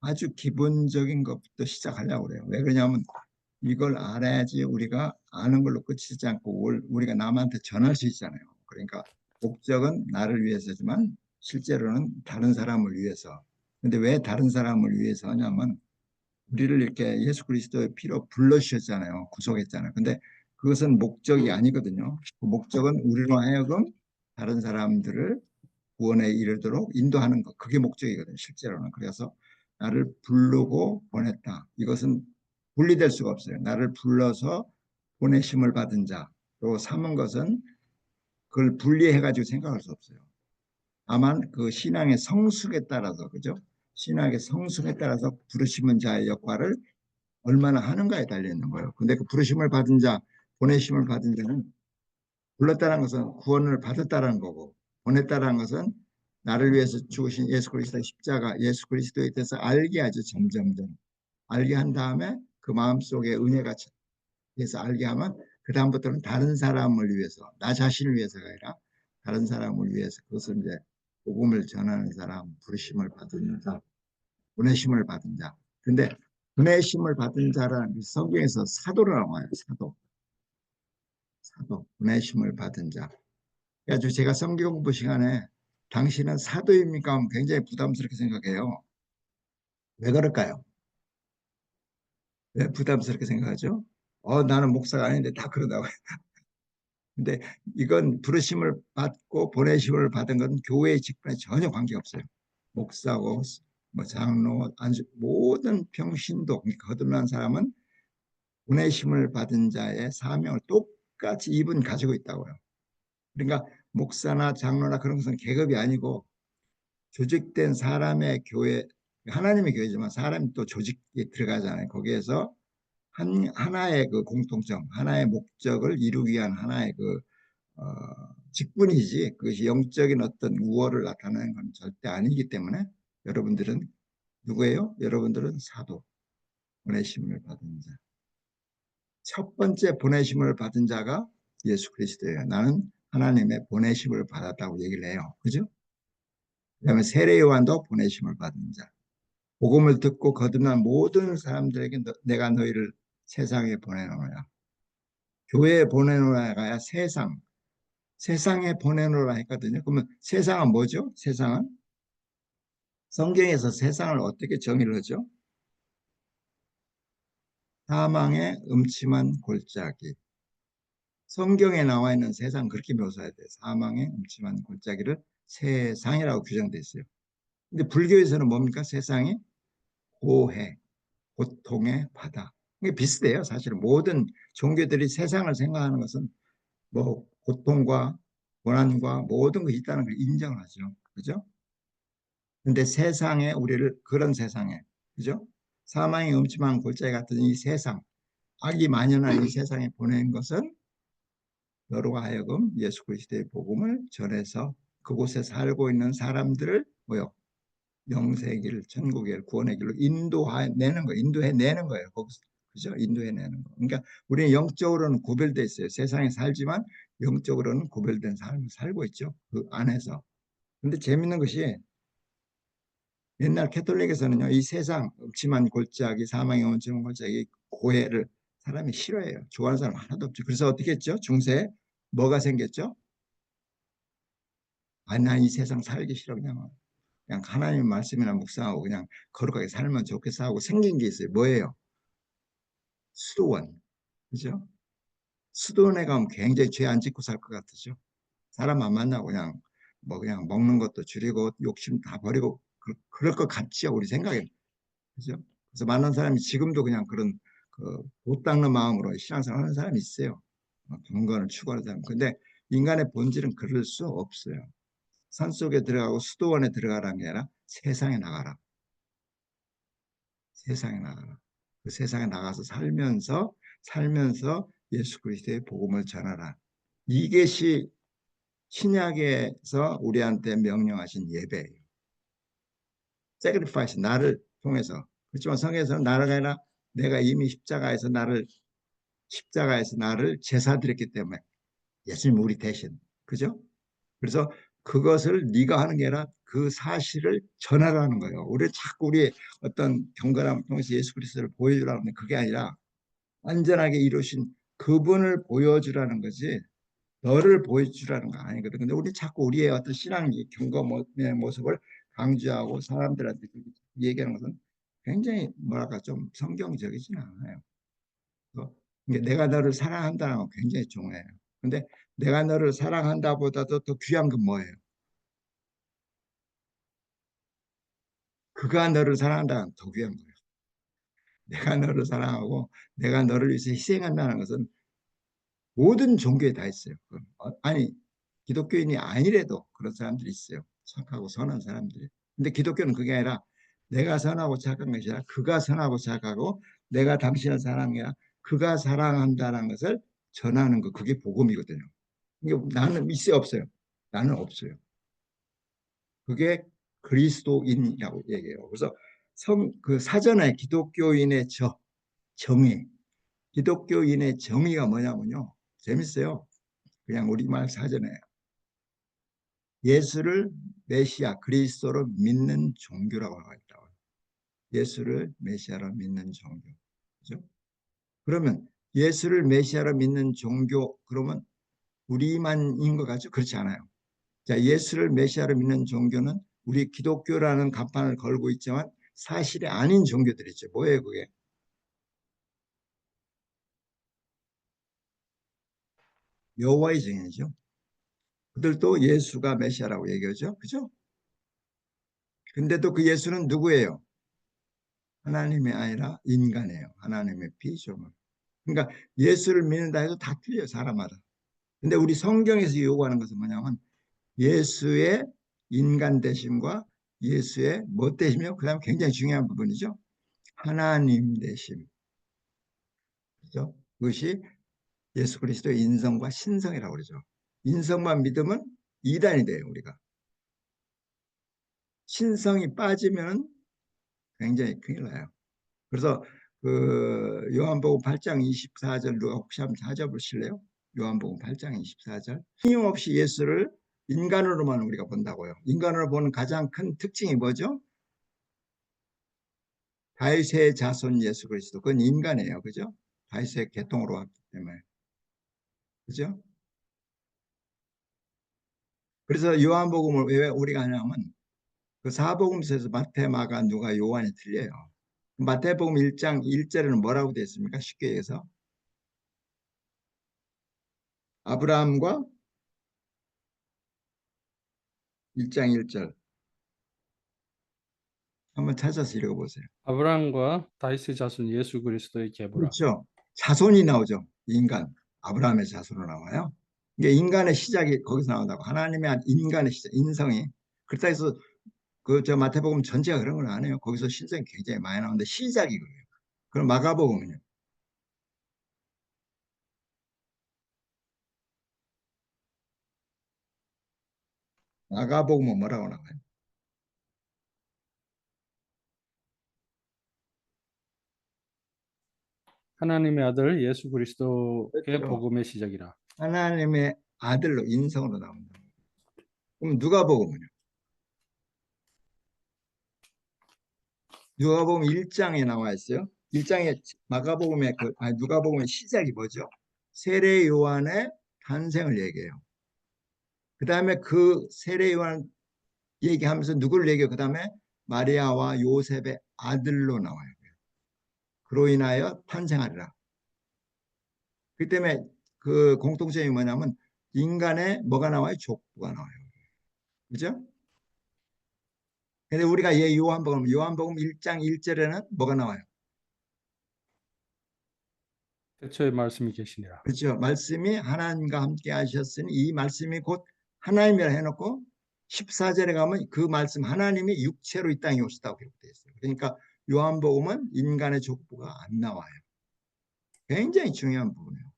아주 기본적인 것부터 시작하려고 그래요. 왜 그러냐면 이걸 알아야지 우리가 아는 걸로 끝이지 않고 우리가 남한테 전할 수 있잖아요. 그러니까 목적은 나를 위해서지만 실제로는 다른 사람을 위해서. 근데 왜 다른 사람을 위해서 하냐면 우리를 이렇게 예수 그리스도의 피로 불러주셨잖아요. 구속했잖아요. 근데 그것은 목적이 아니거든요. 그 목적은 우리로 하여금 다른 사람들을 구원에 이르도록 인도하는 것. 그게 목적이거든요. 실제로는. 그래서 나를 부르고 보냈다. 이것은 분리될 수가 없어요. 나를 불러서 보내심을 받은 자. 또 삼은 것은 그걸 분리해가지고 생각할 수 없어요. 다만 그 신앙의 성숙에 따라서, 그죠? 신앙의 성숙에 따라서 부르심은 자의 역할을 얼마나 하는가에 달려 있는 거예요. 근데 그 부르심을 받은 자, 보내심을 받은 자는 불렀다는 것은 구원을 받았다는 거고, 보냈다는 것은 나를 위해서 죽으신 예수 그리스도의 십자가, 예수 그리스도에 대해서 알게 하죠. 점점점 알게 한 다음에 그 마음속에 은혜가 돼서 알게 하면 그 다음부터는 다른 사람을 위해서, 나 자신을 위해서가 아니라 다른 사람을 위해서, 그것을 이제 복음을 전하는 사람, 부르심을 받은 자, 보내심을 받은 자. 근데 보내심을 받은 자라는 게 성경에서 사도로 나와요. 사도, 보내심을 받은 자. 그래가지고 제가 성경 공부 시간에 당신은 사도입니까? 하면 굉장히 부담스럽게 생각해요. 왜 그럴까요? 왜 부담스럽게 생각하죠? 나는 목사가 아닌데 다 그러다고. 근데 이건 부르심을 받고 보내심을 받은 건 교회의 직분에 전혀 관계없어요. 목사고 뭐 장로, 모든 평신도, 거듭난 사람은 보내심을 받은 자의 사명을 똑같이 이분 가지고 있다고요. 그러니까 목사나 장로나 그런 것은 계급이 아니고 조직된 사람의 교회, 하나님의 교회지만 사람이 또 조직에 들어가잖아요. 거기에서 하나의 그 공통점, 하나의 목적을 이루기 위한 하나의 그 직분이지 그것이 영적인 어떤 우월을 나타내는 건 절대 아니기 때문에 여러분들은 누구예요? 여러분들은 사도, 보내심을 받은 자. 첫 번째 보내심을 받은 자가 예수 그리스도예요. 나는 하나님의 보내심을 받았다고 얘기를 해요. 그죠? 그다음에 세례 요한도 보내심을 받은 자. 복음을 듣고 거듭난 모든 사람들에게 내가 너희를 세상에 보내노라. 교회에 보내노라가 세상에 보내노라 했거든요. 그러면 세상은 뭐죠? 세상은 성경에서 세상을 어떻게 정의를 하죠? 사망의 음침한 골짜기. 성경에 나와 있는 세상 그렇게 묘사해야 돼요. 사망의 음침한 골짜기를 세상이라고 규정되어 있어요. 근데 불교에서는 뭡니까? 세상이 고해, 고통의 바다. 이게 비슷해요. 사실은 모든 종교들이 세상을 생각하는 것은 뭐 고통과 고난과 모든 것이 있다는 걸 인정을 하죠. 그죠? 근데 세상에 우리를 그런 세상에 그죠? 사망의 음침한 골짜기 같은 이 세상, 악이 만연한 이 세상에 보낸 것은 너로 하여금 예수 그리스도의 복음을 전해서 그곳에 살고 있는 사람들을 뭐요? 영생의 길, 천국의 길, 구원의 길로 인도해내는 거예요. 인도해내는 거예요. 거기서. 그죠? 인도해내는 거. 그러니까 우리는 영적으로는 구별돼 있어요. 세상에 살지만 영적으로는 구별된 삶을 살고 있죠. 그 안에서. 근데 재밌는 것이 옛날 캐톨릭에서는요, 이 세상 음침한 골짜기, 사망의 음침한 골짜기, 고해를 사람이 싫어해요. 좋아하는 사람 하나도 없죠. 그래서 어떻게 했죠? 중세에 뭐가 생겼죠? 아니, 난 이 세상 살기 싫어. 그냥 하나님 말씀이나 묵상하고 그냥 거룩하게 살면 좋겠어 하고 생긴 게 있어요. 뭐예요? 수도원. 그죠? 수도원에 가면 굉장히 죄 안 짓고 살 것 같으죠? 사람 안 만나고 그냥 그냥 먹는 것도 줄이고 욕심 다 버리고 그럴 것 같죠? 우리 생각에. 그죠? 그래서 많은 사람이 지금도 그냥 그런 못 닦는 마음으로 신앙생활 하는 사람이 있어요. 경건을 추구하는 사람. 근데 인간의 본질은 그럴 수 없어요. 산속에 들어가고 수도원에 들어가라는 게 아니라 세상에 나가라. 세상에 나가라. 그 세상에 나가서 살면서 예수 그리스도의 복음을 전하라. 이것이 신약에서 우리한테 명령하신 예배예요. sacrifice, 나를 통해서. 그렇지만 성경에서는 나를 아니라 내가 이미 십자가에서 나를 제사 드렸기 때문에 예수님 우리 대신. 그죠? 그래서 그것을 네가 하는 게 아니라 그 사실을 전하라는 거예요. 우리 자꾸 우리의 어떤 경건함을 통해서 예수 그리스도를 보여주라는 게 그게 아니라 완전하게 이루신 그분을 보여주라는 거지 너를 보여주라는 거 아니거든. 근데 우리 자꾸 우리의 어떤 신앙 경건의 모습을 강조하고 사람들한테 얘기하는 것은 굉장히 뭐랄까 좀 성경적이지는 않아요. 내가 너를 사랑한다는 건 굉장히 중요해요. 근데 내가 너를 사랑한다보다도 더 귀한 건 뭐예요? 그가 너를 사랑한다는 건 더 귀한 거예요. 내가 너를 사랑하고 내가 너를 위해서 희생한다는 것은 모든 종교에 다 있어요. 아니 기독교인이 아니래도 그런 사람들이 있어요. 착하고 선한 사람들이. 근데 기독교는 그게 아니라 내가 선하고 착한 것이 아니라 그가 선하고 착하고 내가 당신을 사랑해야 그가 사랑한다는 것을 전하는 거 그게 복음이거든요. 이게 나는 있어요 없어요? 나는 없어요. 그게 그리스도인이라고 얘기해요. 그래서 그 사전에 기독교인의 정의, 기독교인의 정의가 뭐냐면요. 재밌어요. 그냥 우리말 사전에 예수를 메시아 그리스도로 믿는 종교라고 하고 있다고. 예수를 메시아로 믿는 종교. 그죠? 그러면 예수를 메시아로 믿는 종교 그러면 우리만인 것 같죠? 그렇지 않아요. 자, 예수를 메시아로 믿는 종교는 우리 기독교라는 간판을 걸고 있지만 사실이 아닌 종교들이 있죠. 뭐예요, 그게? 여호와의 증인이죠. 그들도 예수가 메시아라고 얘기하죠. 그죠? 근데도 그 예수는 누구예요? 하나님이 아니라 인간이에요. 하나님의 피조물. 그러니까 예수를 믿는다 해도 다 틀려요, 사람마다. 근데 우리 성경에서 요구하는 것은 뭐냐면 예수의 인간 되심과 예수의 뭐 되심이요? 그다음 굉장히 중요한 부분이죠. 하나님 되심. 그죠? 그것이 예수 그리스도의 인성과 신성이라고 그러죠. 인성만 믿으면 이단이 돼요, 우리가. 신성이 빠지면 굉장히 큰일 나요. 그래서 그 요한복음 8장 24절 누가 혹시 한번 찾아보실래요? 요한복음 8장 24절. 끊임없이 예수를 인간으로만 우리가 본다고요. 인간으로 보는 가장 큰 특징이 뭐죠? 다윗의 자손 예수 그리스도. 그건 인간이에요. 그죠? 다윗의 계통으로 왔기 때문에. 그죠? 그래서 요한복음을 왜 우리가 하냐면 그 사복음서에서 마태, 마가, 누가, 요한이 틀려요. 마태복음 1장 1절에는 뭐라고 되어 있습니까? 쉽게 얘기해서 아브라함과 1장 1절 한번 찾아서 읽어보세요. 아브라함과 다윗의 자손 예수 그리스도의 계보라. 그렇죠. 자손이 나오죠. 인간. 아브라함의 자손으로 나와요. 이게 인간의 시작이 거기서 나온다고. 하나님의 인간의 시작, 인성이. 그렇다 해서 그 저 마태복음 전체가 그런 건 아니에요. 거기서 신성이 굉장히 많이 나오는데 시작이 그래요. 그럼 마가복음은요. 마가복음은 뭐라고 나와요? 하나님의 아들 예수 그리스도의 그렇죠. 복음의 시작이라. 하나님의 아들로 인성으로 나온다. 그럼 누가복음은요? 누가복음 1장에 나와 있어요. 1장에 마가복음의 누가복음의 시작이 뭐죠? 세례 요한의 탄생을 얘기해요. 그 다음에 그 세례 요한 얘기하면서 누구를 얘기해요? 그 다음에 마리아와 요셉의 아들로 나와요. 그로 인하여 탄생하리라. 그 때문에 그 공통점이 뭐냐면 인간의 뭐가 나와요? 족보가 나와요. 그죠? 근데 우리가 요한복음 1장 1절에는 뭐가 나와요? 대초에 말씀이 계시니라. 그렇죠. 말씀이 하나님과 함께 하셨으니 이 말씀이 곧 하나님이라 해놓고 14절에 가면 그 말씀 하나님이 육체로 이 땅에 오셨다고 기록되어 있어요. 그러니까 요한복음은 인간의 족보가 안 나와요. 굉장히 중요한 부분이에요.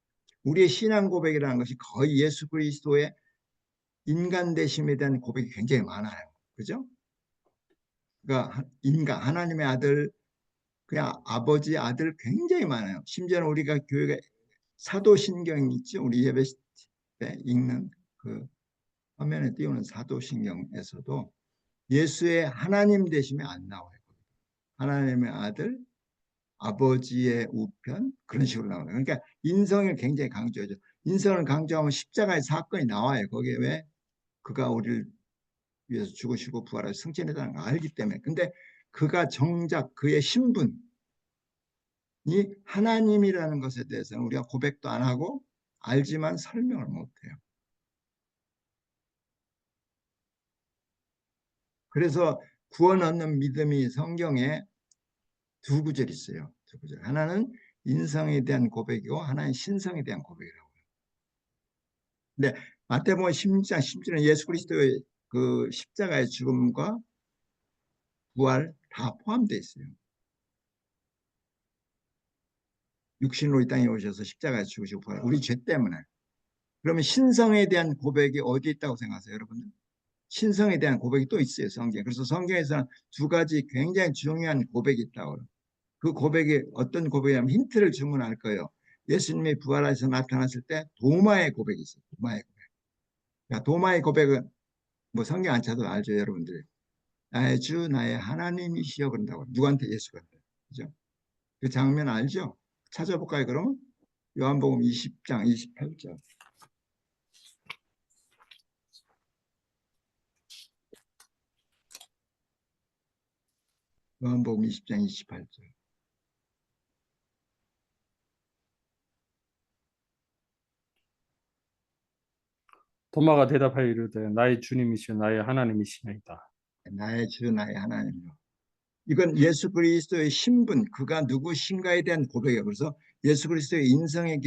우리의 신앙 고백이라는 것이 거의 예수 그리스도의 인간 되심에 대한 고백이 굉장히 많아요. 그죠? 그러니까 하나님의 아들, 그냥 아버지, 아들 굉장히 많아요. 심지어는 우리가 교회가 사도신경 있죠? 우리 예배 때 읽는 그 화면에 띄우는 사도신경에서도 예수의 하나님 되심이 안 나와요. 하나님의 아들, 아버지의 우편 그런 식으로 나와요. 그러니까 인성을 굉장히 강조하죠. 인성을 강조하면 십자가의 사건이 나와요. 거기에 왜 그가 우리를 위해서 죽으시고 부활하여 승천했다는 걸 알기 때문에. 근데 그가 정작 그의 신분이 하나님이라는 것에 대해서는 우리가 고백도 안 하고 알지만 설명을 못해요. 그래서 구원 얻는 믿음이 성경에 두 구절 있어요. 두 구절. 하나는 인성에 대한 고백이고 하나는 신성에 대한 고백이라고. 근데 마태복음 16장 10절은 예수 그리스도의 그 십자가의 죽음과 부활 다 포함되어 있어요. 육신으로 이 땅에 오셔서 십자가에 죽으시고 부활. 우리 죄 때문에. 그러면 신성에 대한 고백이 어디 있다고 생각하세요, 여러분들? 신성에 대한 고백이 또 있어요, 성경에. 그래서 성경에서는 두 가지 굉장히 중요한 고백이 있다고. 그 고백이 어떤 고백이냐면 힌트를 주면 알 거예요. 예수님이 부활해서 나타났을 때 도마의 고백이 있어요. 도마의 고백. 그러니까 도마의 고백은 뭐 성경 안 찾아도 알죠, 여러분들. 나의 주, 나의 하나님이시여 그런다고. 누구한테? 예수가. 그죠? 그 장면 알죠? 찾아볼까요, 그러면? 요한복음 20장 28절. 요한복음 20장 28절. 도마가 대답하여 이르되 나의 주님이시여 나의 하나님이시나이다. 나의 주, 나의 하나님이요. 이건 예수 그리스도의 신분, 그가 누구신가에 대한 고백이에요. 그래서 예수 그리스도의 인성에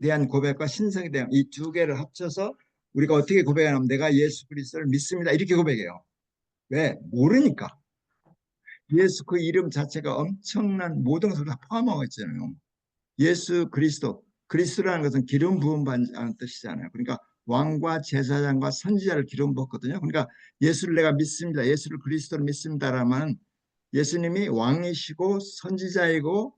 대한 고백과 신성에 대한 이 두 개를 합쳐서 우리가 어떻게 고백하냐면 내가 예수 그리스도를 믿습니다. 이렇게 고백해요. 왜? 모르니까. 예수 그 이름 자체가 엄청난 모든 것을 다 포함하고 있잖아요. 예수 그리스도, 그리스도라는 것은 기름 부음 받는 뜻이잖아요. 그러니까 왕과 제사장과 선지자를 기름 부었거든요. 그러니까 예수를 내가 믿습니다. 예수를 그리스도를 믿습니다라면 예수님이 왕이시고 선지자이고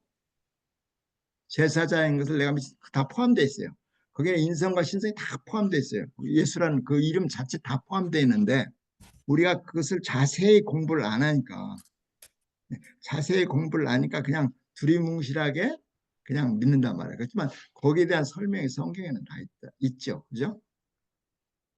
제사자인 것을 내가 다 포함되어 있어요. 거기에 인성과 신성이 다 포함되어 있어요. 예수라는 그 이름 자체 다 포함되어 있는데 우리가 그것을 자세히 공부를 안 하니까 자세히 공부를 안 하니까 그냥 두리뭉실하게 그냥 믿는단 말이에요. 그렇지만 거기에 대한 설명이 성경에는 다 있죠. 그죠?